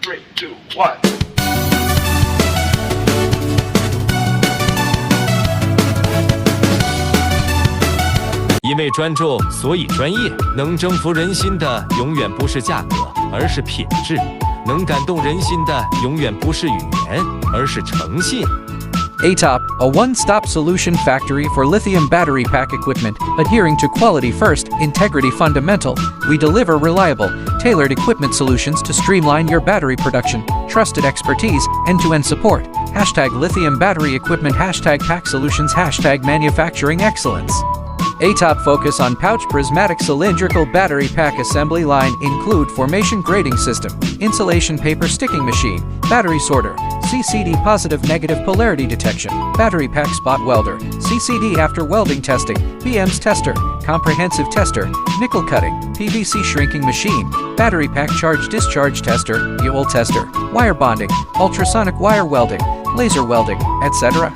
3, 2, 1。因为专注，所以专业。能征服人心的，永远不是价格，而是品质；能感动人心的，永远不是语言，而是诚信。ATOP, a one-stop solution factory for lithium battery pack equipment, adhering to quality first, integrity fundamental. We deliver reliable, tailored equipment solutions to streamline your battery production, trusted expertise, end-to-end support. Hashtag lithium battery equipment, hashtag pack solutions, hashtag manufacturing excellence. ATOP focus on pouch prismatic cylindrical battery pack assembly line include formation grading system, insulation paper sticking machine, battery sorter, CCD positive negative polarity detection, battery pack spot welder, CCD after welding testing, BMS tester, comprehensive tester, nickel cutting, PVC shrinking machine, battery pack charge discharge tester, UL tester, wire bonding, ultrasonic wire welding, laser welding, etc.